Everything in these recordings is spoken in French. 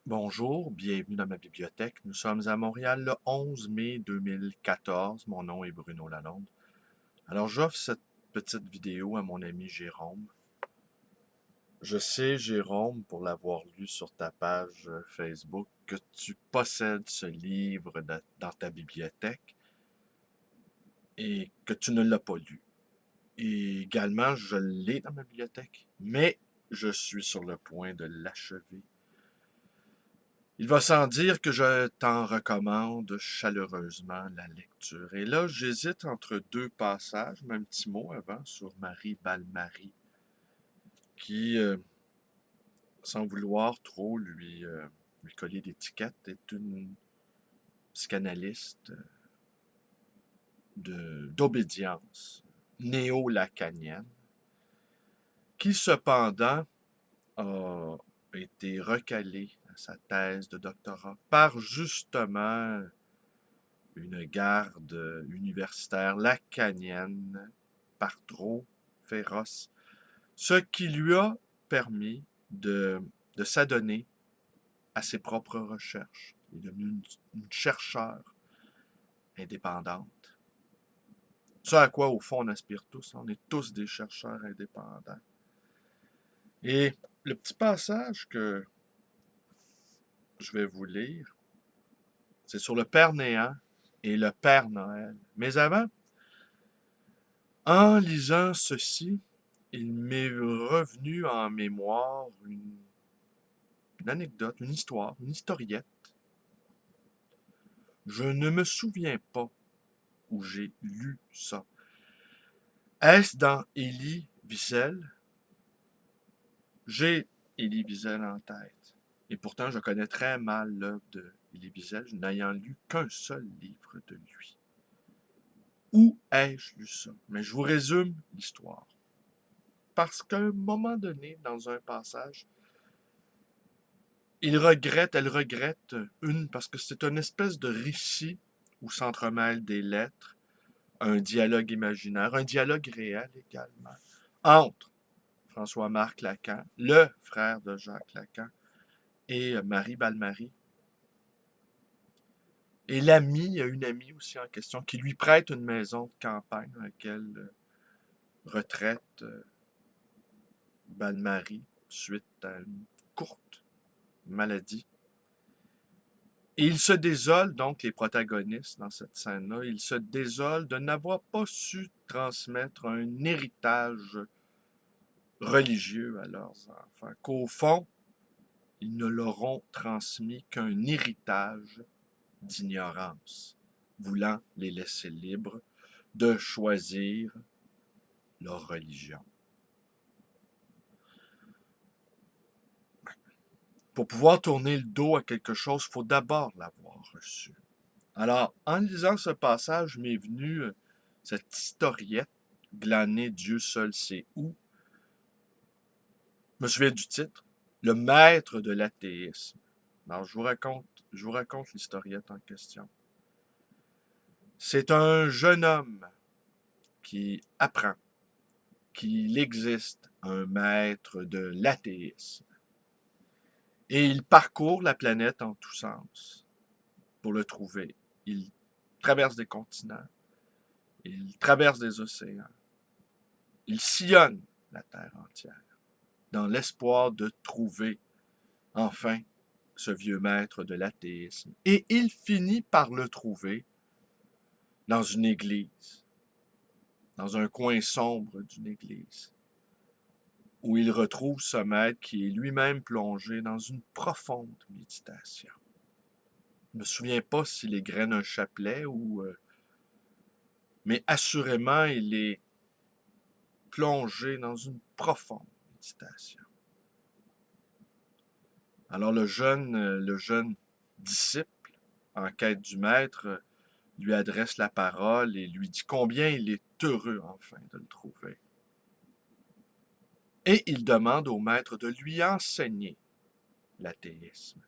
Bonjour, bienvenue dans ma bibliothèque. Nous sommes à Montréal le 11 mai 2014. Mon nom est Bruno Lalonde. Alors j'offre cette petite vidéo à mon ami Jérôme. Je sais, Jérôme, pour l'avoir lu sur ta page Facebook, que tu possèdes ce livre dans ta bibliothèque et que tu ne l'as pas lu. Et également, je l'ai dans ma bibliothèque, mais je suis sur le point de l'achever. Il va sans dire que je t'en recommande chaleureusement la lecture. Et là, j'hésite entre deux passages, mais un petit mot avant sur Marie Balmary, qui, sans vouloir trop lui coller d'étiquette, est une psychanalyste d'obédience néo-lacanienne, qui cependant a été recalée à sa thèse de doctorat par justement une garde universitaire lacanienne par trop féroce, ce qui lui a permis de s'adonner à ses propres recherches. Il est devenu une chercheure indépendante. Ce à quoi, au fond, on aspire tous. On est tous des chercheurs indépendants. Et le petit passage que je vais vous lire, c'est sur le Père Néant et le Père Noël. Mais avant, en lisant ceci, il m'est revenu en mémoire une anecdote, une histoire, une historiette. Je ne me souviens pas où j'ai lu ça. Est-ce dans Élie Wiesel? J'ai Élie Wiesel en tête. Et pourtant, je connais très mal l'œuvre de Élie Wiesel, n'ayant lu qu'un seul livre de lui. Où ai-je lu ça? Mais je vous résume l'histoire. Parce qu'à un moment donné, dans un passage, elle regrette parce que c'est une espèce de récit où s'entremêlent des lettres, un dialogue imaginaire, un dialogue réel également, entre François-Marc Lacan, le frère de Jacques Lacan, et Marie Balmary. Et l'ami, il y a une amie aussi en question, qui lui prête une maison de campagne dans laquelle retraite Balmary suite à une courte maladie. Et ils se désolent, donc, les protagonistes dans cette scène-là, ils se désolent de n'avoir pas su transmettre un héritage religieux à leurs enfants, qu'au fond, ils ne leur ont transmis qu'un héritage d'ignorance, voulant les laisser libres de choisir leur religion. Pour pouvoir tourner le dos à quelque chose, il faut d'abord l'avoir reçu. Alors, en lisant ce passage, m'est venue cette historiette glanée Dieu seul sait où. Je me souviens du titre, Le maître de l'athéisme. Alors, je vous raconte l'historiette en question. C'est un jeune homme qui apprend qu'il existe un maître de l'athéisme. Et il parcourt la planète en tous sens pour le trouver. Il traverse des continents, il traverse des océans, il sillonne la Terre entière dans l'espoir de trouver enfin ce vieux maître de l'athéisme. Et il finit par le trouver dans une église, dans un coin sombre d'une église, où il retrouve ce maître qui est lui-même plongé dans une profonde méditation. Je ne me souviens pas s'il égrène un chapelet mais assurément, il est plongé dans une profonde méditation. Alors le jeune disciple, en quête du maître, lui adresse la parole et lui dit combien il est heureux enfin de le trouver. Et il demande au maître de lui enseigner l'athéisme.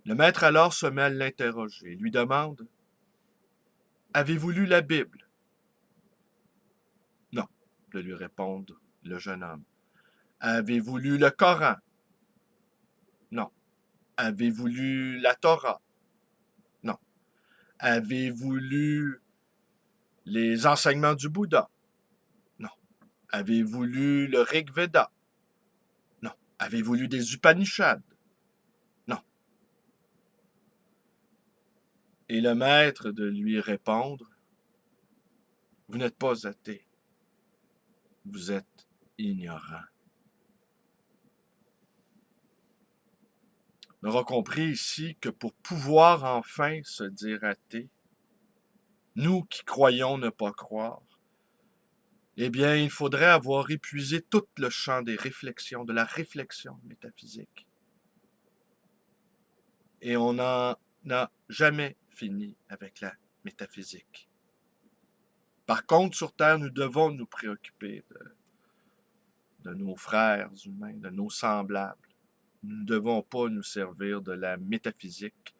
Le maître alors se met à l'interroger, lui demande avez-vous lu la Bible? Non, de lui répondre le jeune homme. Avez-vous lu le Coran? Non. Avez-vous lu la Torah? Non. Avez-vous lu les enseignements du Bouddha? Non. Avez-vous lu le Rig Veda? Non. Avez-vous lu des Upanishads? Non. Et le maître de lui répondre, vous n'êtes pas athée, vous êtes ignorant. On aura compris ici que pour pouvoir enfin se dire athée, nous qui croyons ne pas croire, eh bien, il faudrait avoir épuisé tout le champ des réflexions, de la réflexion métaphysique. Et on n'en a jamais fini avec la métaphysique. Par contre, sur Terre, nous devons nous préoccuper de nos frères humains, de nos semblables. Nous ne devons pas nous servir de la métaphysique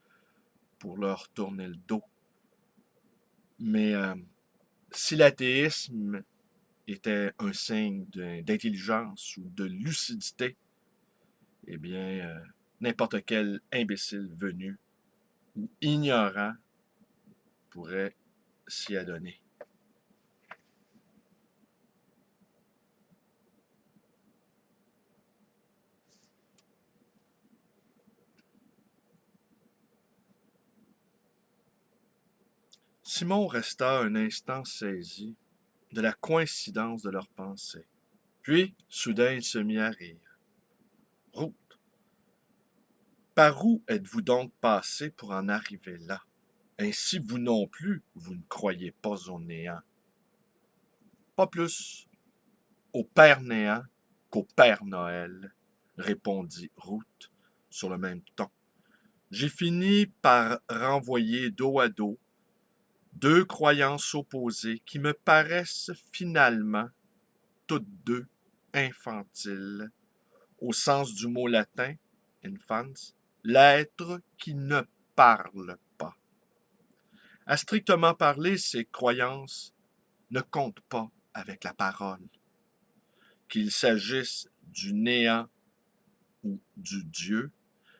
pour leur tourner le dos. Mais si l'athéisme était un signe d'intelligence ou de lucidité, eh bien, n'importe quel imbécile venu ou ignorant pourrait s'y adonner. Simon resta un instant saisi de la coïncidence de leurs pensées. Puis, soudain, il se mit à rire. « Ruth, par où êtes-vous donc passé pour en arriver là? Ainsi, vous non plus, vous ne croyez pas au néant. » « Pas plus au Père Néant qu'au Père Noël, » répondit Ruth sur le même ton. « J'ai fini par renvoyer dos à dos deux croyances opposées qui me paraissent finalement toutes deux infantiles, au sens du mot latin, infans, l'être qui ne parle pas. À strictement parler, ces croyances ne comptent pas avec la parole. Qu'il s'agisse du néant ou du Dieu,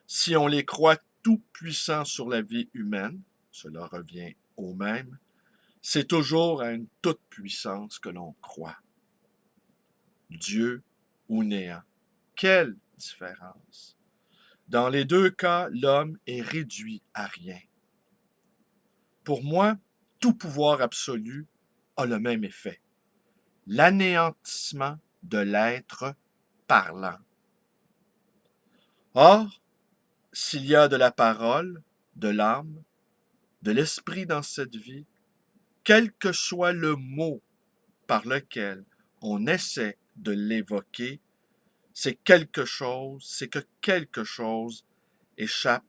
si on les croit tout-puissants sur la vie humaine, cela revient au même, c'est toujours à une toute-puissance que l'on croit. Dieu ou néant. Quelle différence! Dans les deux cas, l'homme est réduit à rien. Pour moi, tout pouvoir absolu a le même effet. L'anéantissement de l'être parlant. Or, s'il y a de la parole, de l'âme, de l'esprit dans cette vie, quel que soit le mot par lequel on essaie de l'évoquer, c'est que quelque chose échappe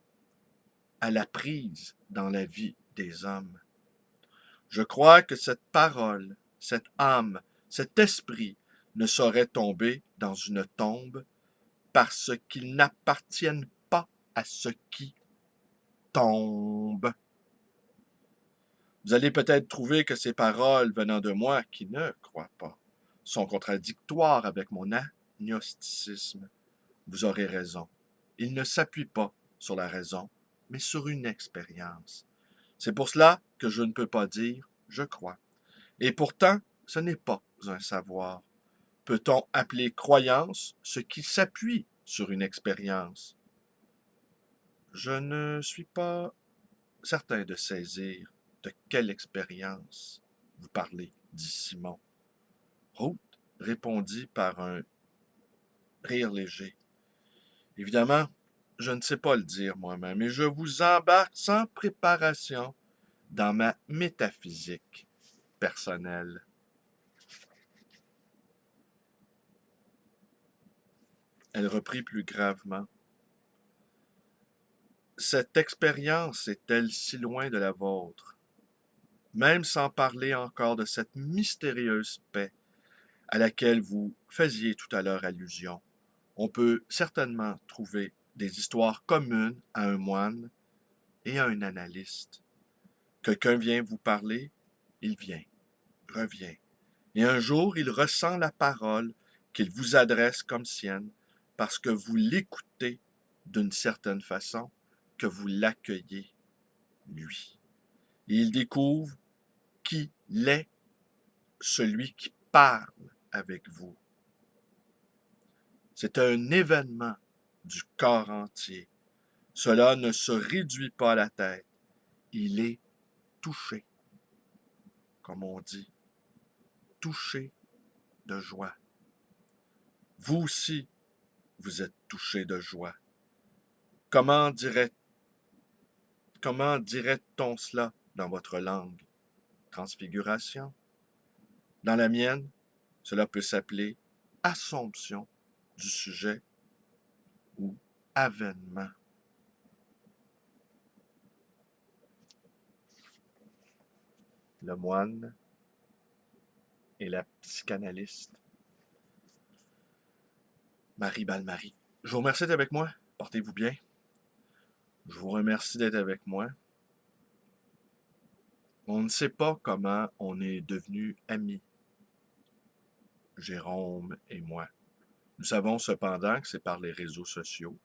à la prise dans la vie des hommes. Je crois que cette parole, cette âme, cet esprit ne saurait tomber dans une tombe parce qu'ils n'appartiennent pas à ce qui tombe. Vous allez peut-être trouver que ces paroles venant de moi qui ne crois pas sont contradictoires avec mon agnosticisme. Vous aurez raison. Il ne s'appuie pas sur la raison, mais sur une expérience. C'est pour cela que je ne peux pas dire « je crois ». Et pourtant, ce n'est pas un savoir. Peut-on appeler croyance ce qui s'appuie sur une expérience? Je ne suis pas certain de saisir de quelle expérience vous parlez, dit Simon. Ruth répondit par un rire léger. Évidemment, je ne sais pas le dire moi-même, et je vous embarque sans préparation dans ma métaphysique personnelle. Elle reprit plus gravement. Cette expérience est-elle si loin de la vôtre? Même sans parler encore de cette mystérieuse paix à laquelle vous faisiez tout à l'heure allusion, on peut certainement trouver des histoires communes à un moine et à un analyste. Quelqu'un vient vous parler, il vient, revient, et un jour il ressent la parole qu'il vous adresse comme sienne parce que vous l'écoutez d'une certaine façon, que vous l'accueillez, lui. Et il découvre qu'il est celui qui parle avec vous. C'est un événement du corps entier. Cela ne se réduit pas à la tête. Il est touché, comme on dit, touché de joie. Vous aussi, vous êtes touché de joie. Comment dirait, comment dirait-on cela dans votre langue? Transfiguration. Dans la mienne, cela peut s'appeler assomption du sujet ou avènement. Le moine et la psychanalyste Marie Balmary. Je vous remercie d'être avec moi. Portez-vous bien. Je vous remercie d'être avec moi. On ne sait pas comment on est devenus amis, Jérôme et moi. Nous savons cependant que c'est par les réseaux sociaux.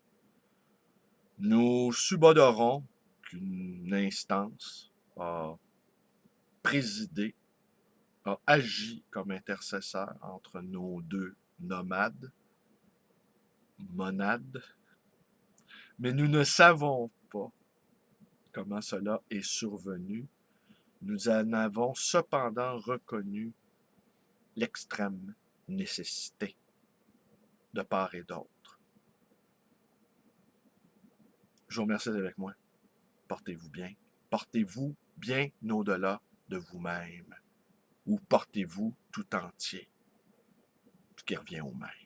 Nous subodorons qu'une instance a présidé, a agi comme intercesseur entre nos deux nomades, monades, mais nous ne savons pas comment cela est survenu. Nous en avons cependant reconnu l'extrême nécessité de part et d'autre. Je vous remercie d'être avec moi. Portez-vous bien. Portez-vous bien au-delà de vous-même. Ou portez-vous tout entier, ce qui revient au même.